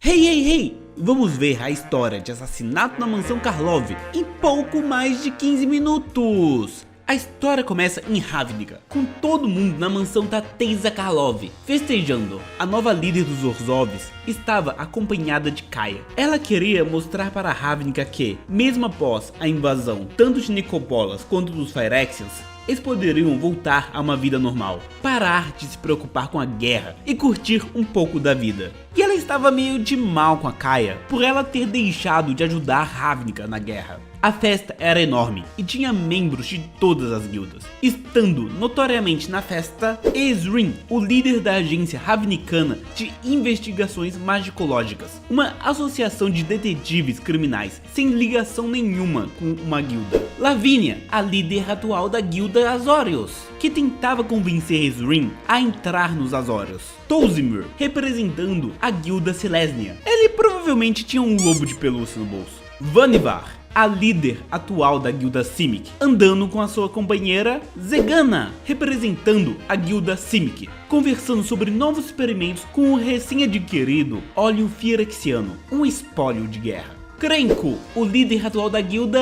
Hey, hey, hey! Vamos ver a história de assassinato na mansão Karlov em pouco mais de 15 minutos! A história começa em Ravnica, com todo mundo na mansão da Teysa Karlov, festejando. A nova líder dos Orzhovs estava acompanhada de Kaeya. Ela queria mostrar para Ravnica que, mesmo após a invasão tanto de Nicopolas quanto dos Phyrexians, eles poderiam voltar a uma vida normal, parar de se preocupar com a guerra e curtir um pouco da vida. E ela estava meio de mal com a Kaeya por ela ter deixado de ajudar Ravnica na guerra. A festa era enorme e tinha membros de todas as guildas. Estando notoriamente na festa, Ezrin, o líder da agência ravnicana de investigações magicológicas, uma associação de detetives criminais sem ligação nenhuma com uma guilda. Lavínia, a líder atual da guilda Azorius, que tentava convencer Ezrin a entrar nos Azorius. Tolzimir, representando a guilda Selesnya. Ele provavelmente tinha um lobo de pelúcia no bolso. Vanivar, a líder atual da guilda Simic, andando com a sua companheira Zegana, representando a guilda Simic, conversando sobre novos experimentos com o recém-adquirido óleo Phyrexiano, um espólio de guerra. Krenko, o líder atual da guilda...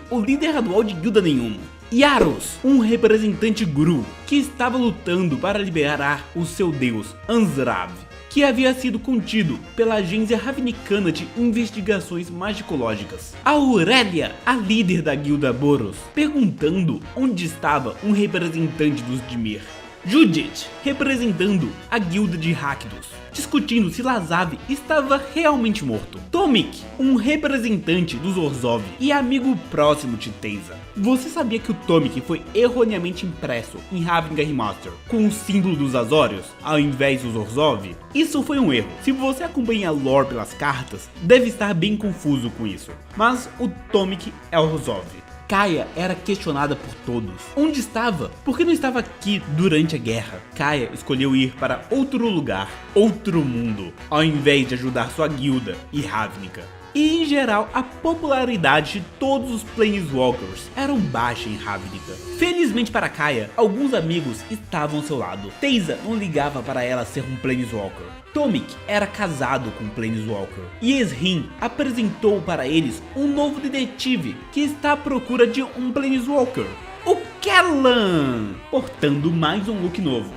o líder atual de guilda nenhuma. Yaros, um representante Gru, que estava lutando para liberar o seu deus, Anzrav, que havia sido contido pela agência ravnicana de investigações magicológicas. A Aurélia, a líder da guilda Boros, perguntando onde estava um representante dos Dimir. Judith, representando a guilda de Rakdos, discutindo se Lazav estava realmente morto. Tomik, um representante dos Orzhov e amigo próximo de Teysa. Você sabia que o Tomik foi erroneamente impresso em Ravnica Remaster com o símbolo dos Azorius ao invés dos Orzhov? Isso foi um erro. Se você acompanha a lore pelas cartas, deve estar bem confuso com isso. Mas o Tomik é Orzhov. Kaeya era questionada por todos. Onde estava? Por que não estava aqui durante a guerra? Kaeya escolheu ir para outro lugar, outro mundo, ao invés de ajudar sua guilda e Ravnica. E em geral, a popularidade de todos os Planeswalkers eram baixa em Ravnica. Felizmente para Kaeya, alguns amigos estavam ao seu lado. Teysa não ligava para ela ser um Planeswalker. Tomik era casado com um Planeswalker. E Ezrin apresentou para eles um novo detetive que está à procura de um Planeswalker, o Kellan, portando mais um look novo.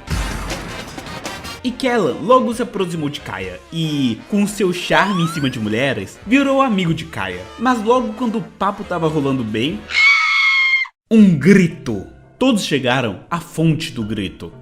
E Kellan logo se aproximou de Kaeya e, com seu charme em cima de mulheres, virou amigo de Kaeya. Mas logo quando o papo tava rolando bem, um grito. Todos chegaram à fonte do grito.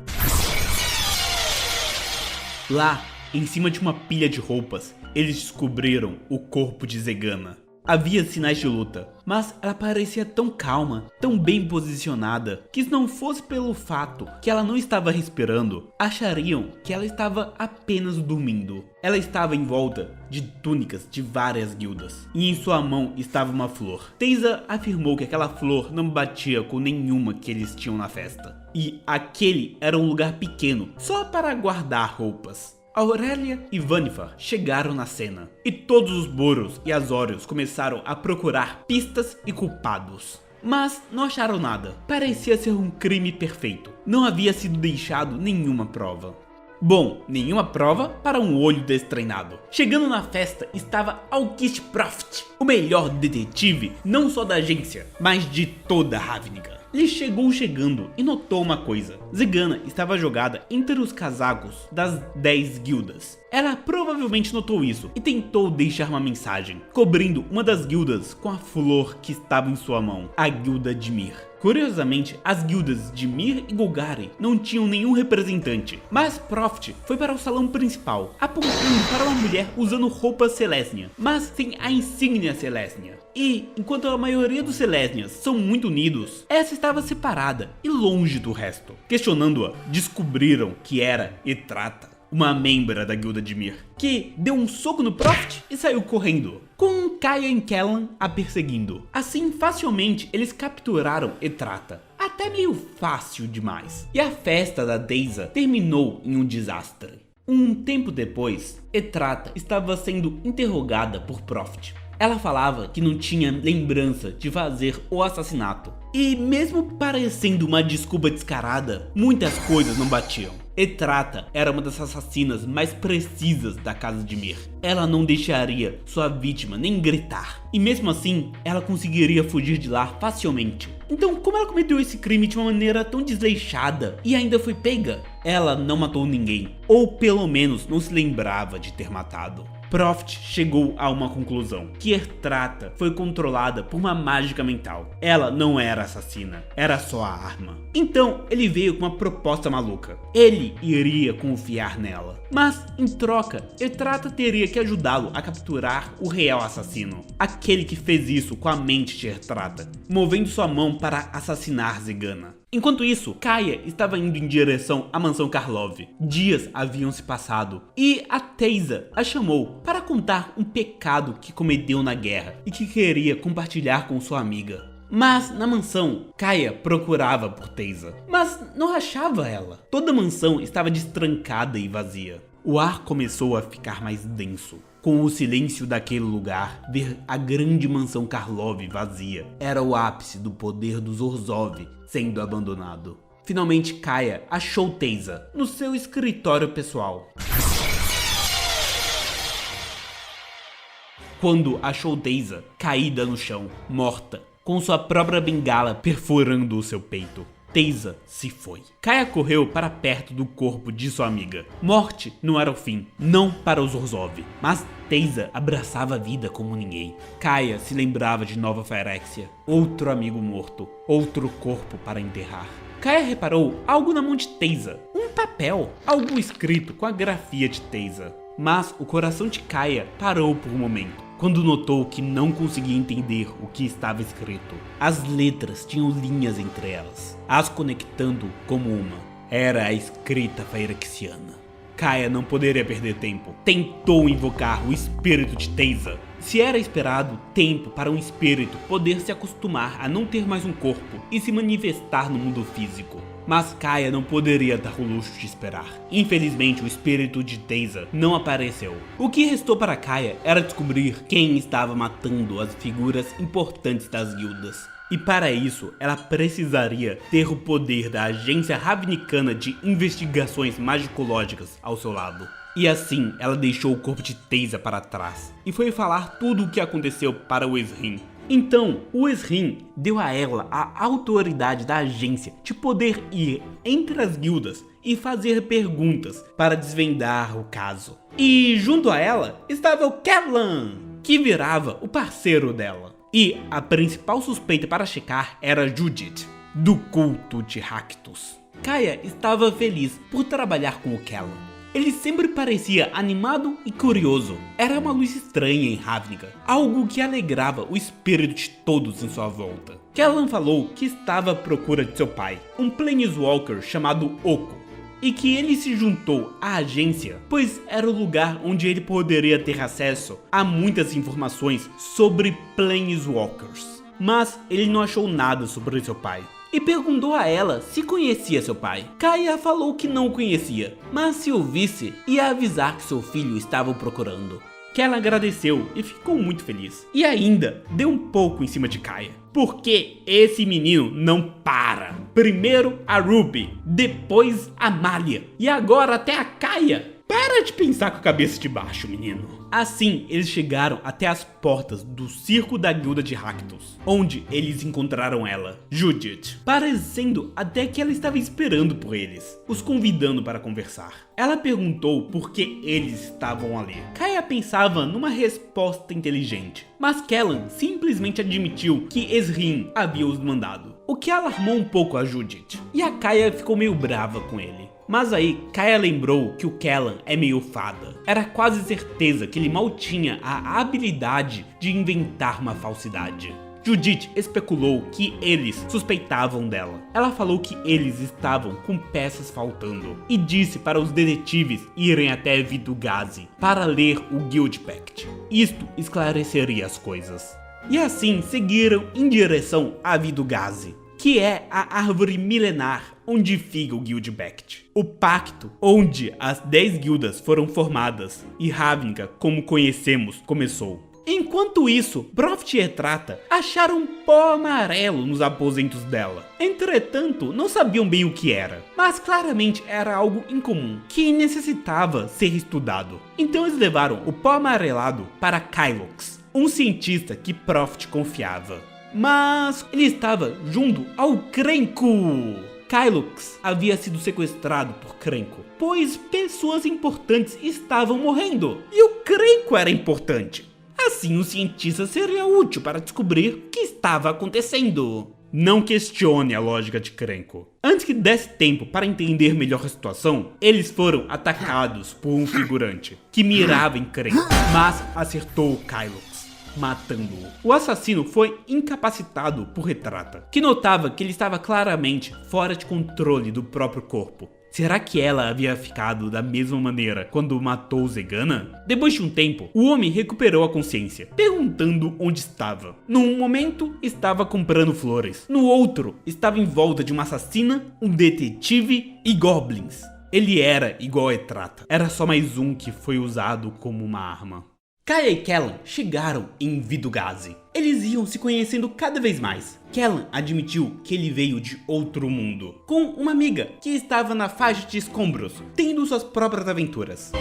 Lá, em cima de uma pilha de roupas, eles descobriram o corpo de Zegana. Havia sinais de luta, mas ela parecia tão calma, tão bem posicionada, que se não fosse pelo fato que ela não estava respirando, achariam que ela estava apenas dormindo. Ela estava em volta de túnicas de várias guildas, e em sua mão estava uma flor. Teysa afirmou que aquela flor não batia com nenhuma que eles tinham na festa, e aquele era um lugar pequeno, só para guardar roupas. Aurélia e Vanivar chegaram na cena, e todos os Boros e Azorius começaram a procurar pistas e culpados. Mas não acharam nada, parecia ser um crime perfeito, não havia sido deixado nenhuma prova. Bom, nenhuma prova para um olho destreinado. Chegando na festa estava Alkist Proft, o melhor detetive não só da agência, mas de toda Ravnica. Ele chegou chegando e notou uma coisa. Zegana estava jogada entre os casacos das 10 guildas. Ela provavelmente notou isso e tentou deixar uma mensagem, cobrindo uma das guildas com a flor que estava em sua mão, a guilda Dimir. Curiosamente, as guildas Dimir e Golgari não tinham nenhum representante, mas Proft foi para o salão principal, apontando para uma mulher usando roupa Selesnya, mas sem a insígnia Selesnya. E, enquanto a maioria dos Selesnyas são muito unidos, essa estava separada e longe do resto. Questionando-a, descobriram que era Etrata, uma membra da guilda Dimir, que deu um soco no Proft e saiu correndo, com Kaeya e Kellan a perseguindo. Assim, facilmente, eles capturaram Etrata. Até meio fácil demais. E a festa da Teysa terminou em um desastre. Um tempo depois, Etrata estava sendo interrogada por Proft. Ela falava que não tinha lembrança de fazer o assassinato. E mesmo parecendo uma desculpa descarada, muitas coisas não batiam. Etrata era uma das assassinas mais precisas da casa de Mir. Ela não deixaria sua vítima nem gritar. E mesmo assim, ela conseguiria fugir de lá facilmente. Então, como ela cometeu esse crime de uma maneira tão desleixada e ainda foi pega? Ela não matou ninguém, ou pelo menos não se lembrava de ter matado. Prophet chegou a uma conclusão, que Etrata foi controlada por uma mágica mental. Ela não era assassina, era só a arma. Então ele veio com uma proposta maluca. Ele iria confiar nela, mas em troca, Etrata teria que ajudá-lo a capturar o real assassino. Aquele que fez isso com a mente de Etrata, movendo sua mão para assassinar Zegana. Enquanto isso, Kaia estava indo em direção à mansão Karlov. Dias haviam se passado e a Teysa a chamou para contar um pecado que cometeu na guerra e que queria compartilhar com sua amiga. Mas na mansão, Kaia procurava por Teysa, mas não achava ela. Toda a mansão estava destrancada e vazia. O ar começou a ficar mais denso. Com o silêncio daquele lugar, ver a grande mansão Karlov vazia era o ápice do poder dos Orzhov sendo abandonado. Finalmente Kaia achou Teysa no seu escritório pessoal. Quando achou Teysa caída no chão, morta, com sua própria bengala perfurando o seu peito, Teysa se foi. Kaia correu para perto do corpo de sua amiga. Morte não era o fim, não para os Orzhov, mas Teysa abraçava a vida como ninguém. Kaia se lembrava de Nova Phyrexia, outro amigo morto, outro corpo para enterrar. Kaia reparou algo na mão de Teysa, um papel, algo escrito com a grafia de Teysa. Mas o coração de Kaia parou por um momento, quando notou que não conseguia entender o que estava escrito. As letras tinham linhas entre elas, as conectando como uma. Era a escrita phyrexiana. Kaia não poderia perder tempo. Tentou invocar o espírito de Teysa. Se era esperado tempo para um espírito poder se acostumar a não ter mais um corpo e se manifestar no mundo físico. Mas Kaia não poderia dar o luxo de esperar. Infelizmente, o espírito de Teysa não apareceu. O que restou para Kaia era descobrir quem estava matando as figuras importantes das guildas. E para isso, ela precisaria ter o poder da Agência Ravnicana de Investigações Magicológicas ao seu lado. E assim, ela deixou o corpo de Teysa para trás e foi falar tudo o que aconteceu para o Esrim. Então, o Esrim deu a ela a autoridade da agência de poder ir entre as guildas e fazer perguntas para desvendar o caso. E junto a ela estava o Kellan, que virava o parceiro dela. E a principal suspeita para checar era Judith, do culto de Rakdos. Kaia estava feliz por trabalhar com o Kellan. Ele sempre parecia animado e curioso. Era uma luz estranha em Ravnica, algo que alegrava o espírito de todos em sua volta. Kellan falou que estava à procura de seu pai, um Planeswalker chamado Oko, e que ele se juntou à agência, pois era o lugar onde ele poderia ter acesso a muitas informações sobre Planeswalkers. Mas ele não achou nada sobre seu pai. E perguntou a ela se conhecia seu pai. Kaia falou que não o conhecia, mas se o visse, ia avisar que seu filho estava o procurando. Kellan agradeceu e ficou muito feliz. E ainda deu um pouco em cima de Kaia, porque esse menino não para. Primeiro a Ruby, depois a Malia e agora até a Kaia. Para de pensar com a cabeça de baixo, menino. Assim, eles chegaram até as portas do circo da guilda de Rakdos, onde eles encontraram ela, Judith, parecendo até que ela estava esperando por eles, os convidando para conversar. Ela perguntou por que eles estavam ali. Kaia pensava numa resposta inteligente, mas Kellan simplesmente admitiu que Esrim havia os mandado, o que alarmou um pouco a Judith, e a Kaia ficou meio brava com ele. Mas aí, Kaia lembrou que o Kellan é meio fada. Era quase certeza que ele mal tinha a habilidade de inventar uma falsidade. Judith especulou que eles suspeitavam dela. Ela falou que eles estavam com peças faltando e disse para os detetives irem até Vitu-Ghazi para ler o Guild Pact. Isto esclareceria as coisas. E assim seguiram em direção a Vitu-Ghazi, que é a árvore milenar onde fica o Guild Pact, o pacto onde as 10 guildas foram formadas e Ravnica, como conhecemos, começou. Enquanto isso, Prophet e Etrata acharam pó amarelo nos aposentos dela. Entretanto, não sabiam bem o que era, mas claramente era algo incomum, que necessitava ser estudado. Então eles levaram o pó amarelado para Kylox, um cientista que Prophet confiava. Mas ele estava junto ao Krenko. Kylox havia sido sequestrado por Krenko, pois pessoas importantes estavam morrendo, e o Krenko era importante. Assim, o cientista seria útil para descobrir o que estava acontecendo. Não questione a lógica de Krenko. Antes que desse tempo para entender melhor a situação, eles foram atacados por um figurante que mirava em Krenko, mas acertou Kylox, matando-o. O assassino foi incapacitado por Etrata, que notava que ele estava claramente fora de controle do próprio corpo. Será que ela havia ficado da mesma maneira quando matou Zegana? Depois de um tempo, o homem recuperou a consciência, perguntando onde estava. Num momento, estava comprando flores. No outro, estava em volta de uma assassina, um detetive e goblins. Ele era igual a Etrata. Era só mais um que foi usado como uma arma. Kaeya e Kellan chegaram em Vidugazi. Eles iam se conhecendo cada vez mais. Kellan admitiu que ele veio de outro mundo, com uma amiga que estava na faixa de escombros, tendo suas próprias aventuras.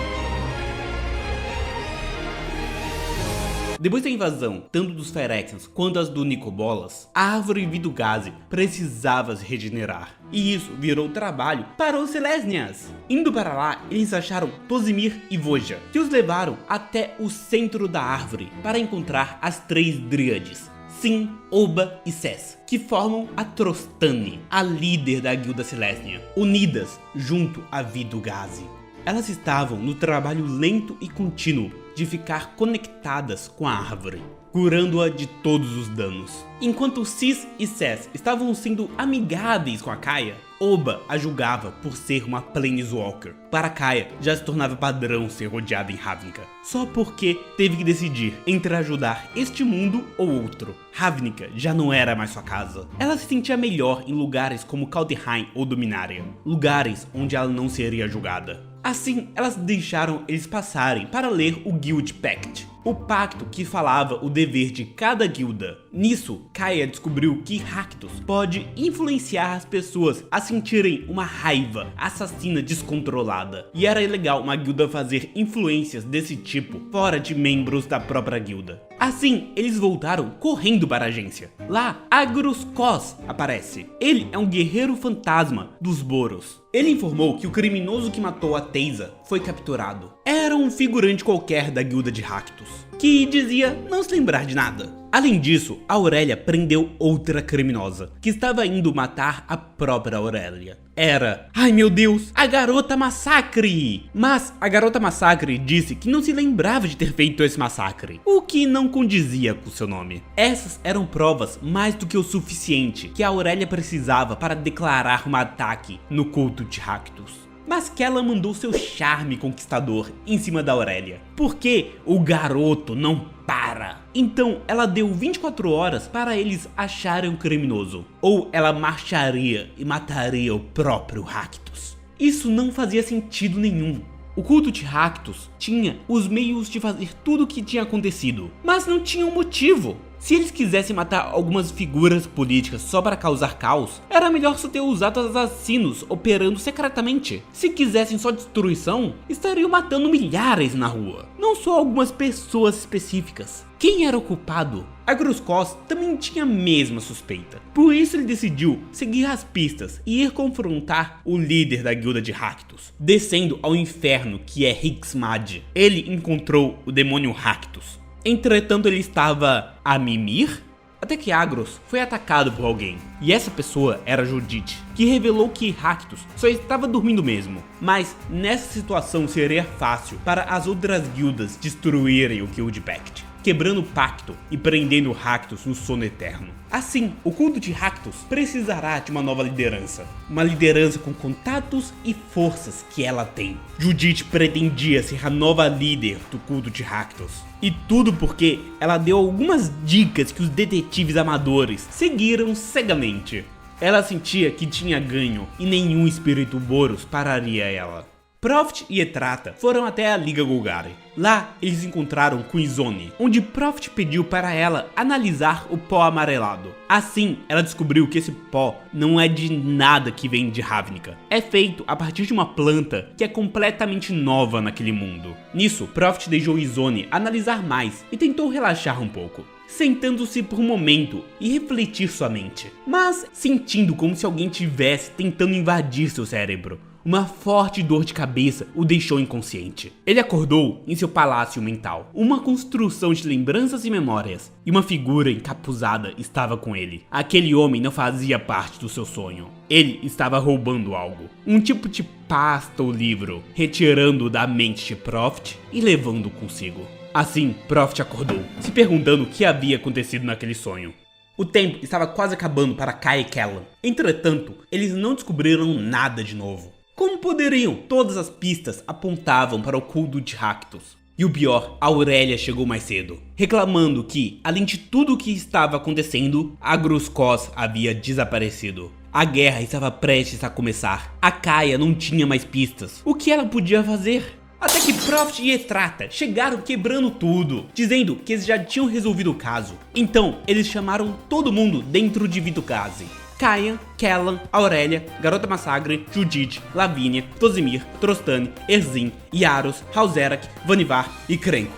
Depois da invasão, tanto dos Phyrexians quanto as do Nicobolas, a árvore Vidugazi precisava se regenerar. E isso virou trabalho para os Selesnias. Indo para lá, eles acharam Tozimir e Voja, que os levaram até o centro da árvore para encontrar as 3 Dríades, Sin, Oba e Ses, que formam a Trostani, a líder da Guilda Selesnia, unidas junto a Vidugazi. Elas estavam no trabalho lento e contínuo de ficar conectadas com a árvore, curando-a de todos os danos. Enquanto Sis e Ses estavam sendo amigáveis com a Kaeya, Oba a julgava por ser uma Planeswalker. Para Kaeya, já se tornava padrão ser rodeada em Ravnica, só porque teve que decidir entre ajudar este mundo ou outro. Ravnica já não era mais sua casa. Ela se sentia melhor em lugares como Kaldheim ou Dominaria, lugares onde ela não seria julgada. Assim, elas deixaram eles passarem para ler o Guild Pact, o pacto que falava o dever de cada guilda. Nisso, Kaeya descobriu que Rakdos pode influenciar as pessoas a sentirem uma raiva assassina descontrolada, e era ilegal uma guilda fazer influências desse tipo fora de membros da própria guilda. Assim, eles voltaram correndo para a agência. Lá, Agrus Kos aparece. Ele é um guerreiro fantasma dos Boros. Ele informou que o criminoso que matou a Teysa foi capturado. Era um figurante qualquer da guilda de Rakdos, que dizia não se lembrar de nada. Além disso, a Aurélia prendeu outra criminosa, que estava indo matar a própria Aurélia. Era, ai meu Deus, a Garota Massacre! Mas a Garota Massacre disse que não se lembrava de ter feito esse massacre, o que não condizia com seu nome. Essas eram provas mais do que o suficiente que a Aurélia precisava para declarar um ataque no culto de Rakdos. Mas Kellan mandou seu charme conquistador em cima da Aurélia, porque o garoto não para. Então ela deu 24 horas para eles acharem o criminoso, ou ela marcharia e mataria o próprio Rakdos. Isso não fazia sentido nenhum. O culto de Rakdos tinha os meios de fazer tudo o que tinha acontecido, mas não tinha um motivo. Se eles quisessem matar algumas figuras políticas só para causar caos, era melhor só ter usado assassinos operando secretamente. Se quisessem só destruição, estariam matando milhares na rua, não só algumas pessoas específicas. Quem era o culpado? Agrus Kos também tinha a mesma suspeita. Por isso ele decidiu seguir as pistas e ir confrontar o líder da guilda de Rakdos. Descendo ao inferno que é Hixmad, ele encontrou o demônio Rakdos. Entretanto, ele estava a mimir, até que Agrus foi atacado por alguém, e essa pessoa era Judith, que revelou que Rakdos só estava dormindo mesmo. Mas nessa situação seria fácil para as outras guildas destruírem o Guild Pact, quebrando o pacto e prendendo Rakdos no sono eterno. Assim, o culto de Rakdos precisará de uma nova liderança. Uma liderança com contatos e forças que ela tem. Judith pretendia ser a nova líder do culto de Rakdos. E tudo porque ela deu algumas dicas que os detetives amadores seguiram cegamente. Ela sentia que tinha ganho e nenhum espírito Boros pararia ela. Prophet e Etrata foram até a Liga Golgari. Lá, eles encontraram com Izone, onde Prophet pediu para ela analisar o pó amarelado. Assim, ela descobriu que esse pó não é de nada que vem de Ravnica. É feito a partir de uma planta que é completamente nova naquele mundo. Nisso, Prophet deixou Izone analisar mais e tentou relaxar um pouco, sentando-se por um momento e refletir sua mente, mas sentindo como se alguém tivesse tentando invadir seu cérebro. Uma forte dor de cabeça o deixou inconsciente. Ele acordou em seu palácio mental. Uma construção de lembranças e memórias, e uma figura encapuzada estava com ele. Aquele homem não fazia parte do seu sonho. Ele estava roubando algo. Um tipo de pasta ou livro, retirando-o da mente de Prophet e levando-o consigo. Assim, Prophet acordou, se perguntando o que havia acontecido naquele sonho. O tempo estava quase acabando para Kaeya e Kellan. Entretanto, eles não descobriram nada de novo. Como poderiam? Todas as pistas apontavam para o culto de Rakdos. E o pior, Aurelia chegou mais cedo, reclamando que, além de tudo o que estava acontecendo, a Gruskos havia desaparecido. A guerra estava prestes a começar. A Kaeya não tinha mais pistas. O que ela podia fazer? Até que Prophet e Etrata chegaram quebrando tudo, dizendo que eles já tinham resolvido o caso. Então, eles chamaram todo mundo dentro de Vitu-Ghazi. Kaeya, Kellan, Aurelia, Garota Massacre, Judith, Lavínia, Tozimir, Trostane, Erzin, Yaros, Halzerak, Vanivar e Krenko.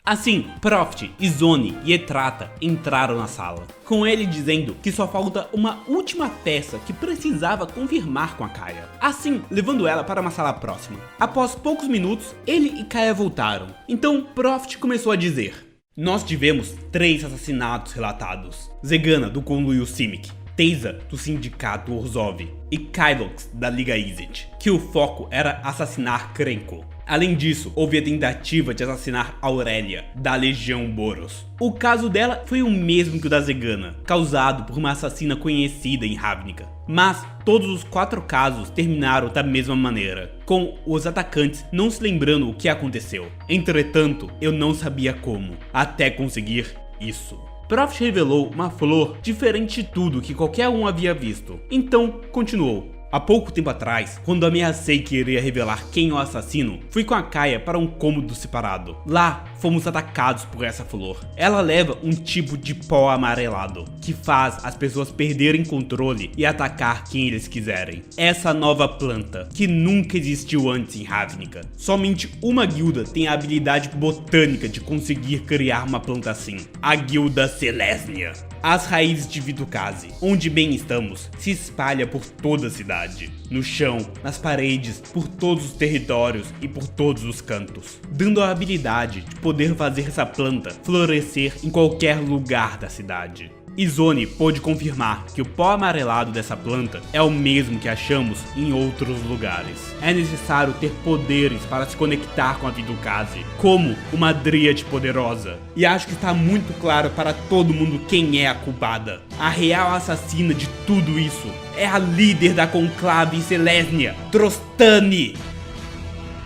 Assim, Prophet, Izone e Etrata entraram na sala, com ele dizendo que só falta uma última peça que precisava confirmar com a Kaeya. Assim, levando ela para uma sala próxima. Após poucos minutos, ele e Kaeya voltaram. Então, Prophet começou a dizer: nós tivemos 3 assassinatos relatados. Zegana, do conluio Simic, Teysa, do sindicato Orzhov, e Kylox, da Liga Izzet, que o foco era assassinar Krenko. Além disso, houve a tentativa de assassinar Aurelia, da Legião Boros. O caso dela foi o mesmo que o da Zegana, causado por uma assassina conhecida em Ravnica. Mas todos os 4 casos terminaram da mesma maneira, com os atacantes não se lembrando o que aconteceu. Entretanto, eu não sabia como, até conseguir isso. Prophet revelou uma flor diferente de tudo que qualquer um havia visto. Então, continuou. Há pouco tempo atrás, quando ameacei que iria revelar quem é o assassino, fui com a Kaeya para um cômodo separado. Lá, fomos atacados por essa flor. Ela leva um tipo de pó amarelado, que faz as pessoas perderem controle e atacar quem eles quiserem. Essa nova planta, que nunca existiu antes em Ravnica. Somente uma guilda tem a habilidade botânica de conseguir criar uma planta assim. A guilda Selesnya. As raízes de Vitu-Ghazi, onde bem estamos, se espalha por toda a cidade. No chão, nas paredes, por todos os territórios e por todos os cantos. Dando a habilidade de poder fazer essa planta florescer em qualquer lugar da cidade. Izone pôde confirmar que o pó amarelado dessa planta é o mesmo que achamos em outros lugares. É necessário ter poderes para se conectar com a Vitu-Ghazi, como uma dríade poderosa. E acho que está muito claro para todo mundo quem é a culpada. A real assassina de tudo isso é a líder da conclave Selesnya, Trostane.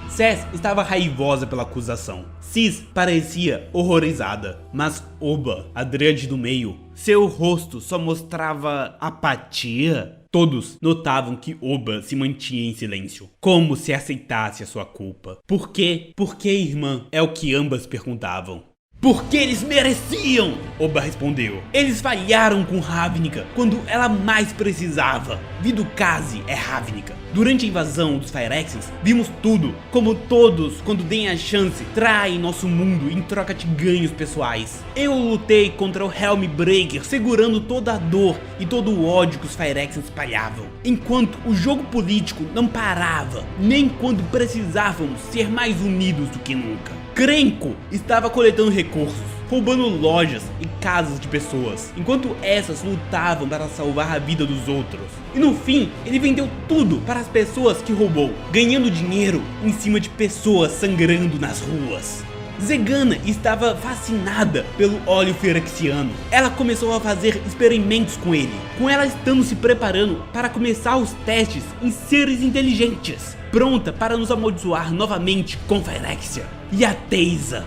Cess estava raivosa pela acusação. Cis parecia horrorizada, mas Oba, a dríade do meio, seu rosto só mostrava apatia. Todos notavam que Oba se mantinha em silêncio, como se aceitasse a sua culpa. Por quê? Por que, irmã? É o que ambas perguntavam. Porque eles mereciam! Oba respondeu. Eles falharam com Ravnica quando ela mais precisava. Vitu-Ghazi é Ravnica. Durante a invasão dos Phyrexes, vimos tudo. Como todos, quando deem a chance, traem nosso mundo em troca de ganhos pessoais. Eu lutei contra o Helmbreaker, segurando toda a dor e todo o ódio que os Phyrexes espalhavam. Enquanto o jogo político não parava, nem quando precisávamos ser mais unidos do que nunca. Krenko estava coletando recursos, roubando lojas e casas de pessoas, enquanto essas lutavam para salvar a vida dos outros. E no fim, ele vendeu tudo para as pessoas que roubou, ganhando dinheiro em cima de pessoas sangrando nas ruas. Zegana estava fascinada pelo óleo Phyrexiano. Ela começou a fazer experimentos com ele, com ela estando se preparando para começar os testes em seres inteligentes. pronta para nos amaldiçoar novamente com Phyrexia. E a Teysa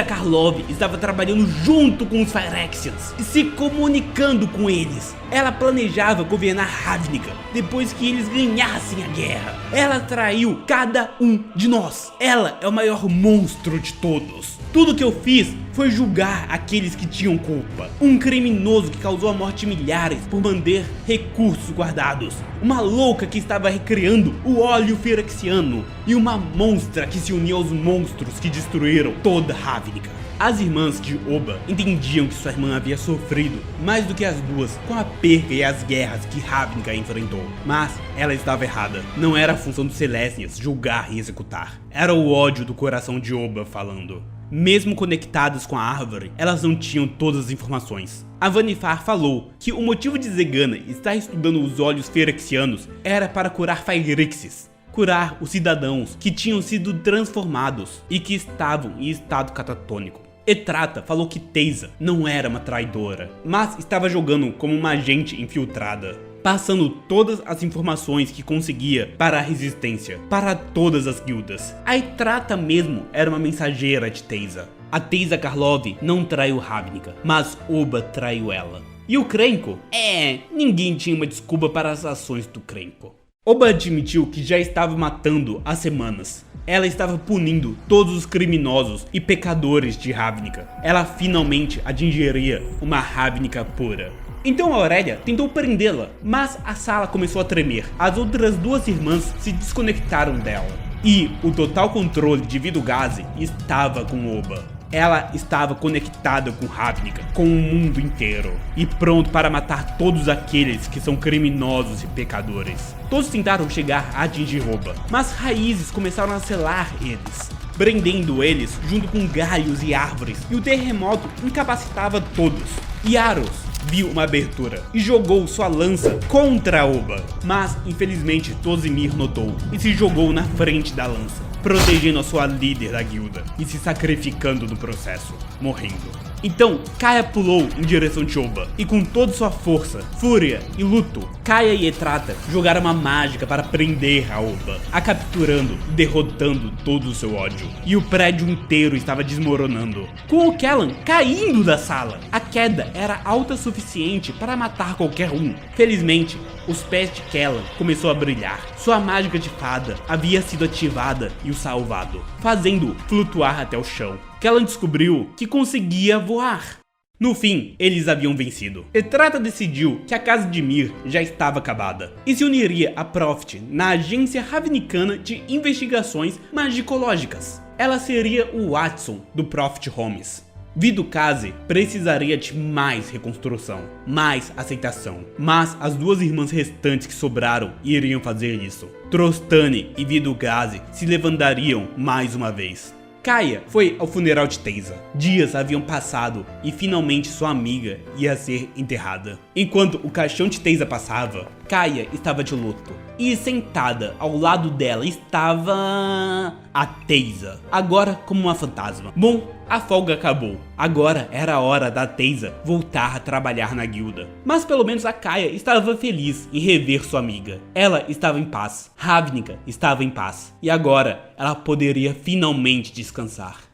Karlov estava trabalhando junto com os Phyrexians e se comunicando com eles. Ela planejava governar Ravnica depois que eles ganhassem a guerra. Ela traiu cada um de nós. Ela é o maior monstro de todos. Tudo que eu fiz foi julgar aqueles que tinham culpa. Um criminoso que causou a morte de milhares por manter recursos guardados. Uma louca que estava recriando o óleo Phyrexiano. E uma monstra que se uniu aos monstros que destruíram toda Ravnica. As irmãs de Oba entendiam que sua irmã havia sofrido mais do que as duas com a perca e as guerras que Ravnica enfrentou. Mas ela estava errada. Não era a função dos Celestials julgar e executar. Era o ódio do coração de Oba falando. Mesmo conectadas com a árvore, elas não tinham todas as informações. A Vannifar falou que o motivo de Zegana estar estudando os olhos Phyrexianos era para curar Phyrexis. Curar os cidadãos que tinham sido transformados e que estavam em estado catatônico. Etrata falou que Teysa não era uma traidora, mas estava jogando como uma agente infiltrada, passando todas as informações que conseguia para a resistência, para todas as guildas. A Etrata mesmo era uma mensageira de Teysa. A Teysa Karlov não traiu Ravnica, mas Oba traiu ela. E o Krenko? Ninguém tinha uma desculpa para as ações do Krenko. Oba admitiu que já estava matando há semanas. Ela estava punindo todos os criminosos e pecadores de Ravnica. Ela finalmente atingiria uma Ravnica pura. Então a Aurélia tentou prendê-la, mas a sala começou a tremer. As outras duas irmãs se desconectaram dela. E o total controle de Vidu-Ghazi estava com Oba. Ela estava conectada com Ravnica, com o mundo inteiro, e pronto para matar todos aqueles que são criminosos e pecadores. Todos tentaram chegar a atingir Oba, mas raízes começaram a selar eles, prendendo eles junto com galhos e árvores, e o terremoto incapacitava todos. Yaros viu uma abertura e jogou sua lança contra Oba, mas infelizmente Tozimir notou e se jogou na frente da lança, protegendo a sua líder da guilda e se sacrificando no processo, morrendo. Então, Kaia pulou em direção de Oba e com toda sua força, fúria e luto, Kaia e Etrata jogaram uma mágica para prender a Oba, a capturando e derrotando todo o seu ódio. E o prédio inteiro estava desmoronando, com o Kellan caindo da sala. A queda era alta o suficiente para matar qualquer um. Felizmente, os pés de Kellan começou a brilhar. Sua mágica de fada havia sido ativada e o salvado, fazendo-o flutuar até o chão. Kellan descobriu que conseguia voar. No fim, eles haviam vencido. Etrata decidiu que a casa de Mir já estava acabada e se uniria a Prophet na agência ravnicana de investigações magicológicas. Ela seria o Watson do Prophet Holmes. Vidu-Ghazi precisaria de mais reconstrução, mais aceitação, mas as duas irmãs restantes que sobraram iriam fazer isso. Trostane e Vidu-Ghazi se levantariam mais uma vez. Kaia foi ao funeral de Teysa. Dias haviam passado e finalmente sua amiga ia ser enterrada. Enquanto o caixão de Teysa passava, Kaia estava de luto. E sentada ao lado dela estava a Teysa, agora como uma fantasma. Bom, a folga acabou. Agora era a hora da Teysa voltar a trabalhar na guilda. Mas pelo menos a Kaia estava feliz em rever sua amiga. Ela estava em paz. Ravnica estava em paz. E agora ela poderia finalmente descansar.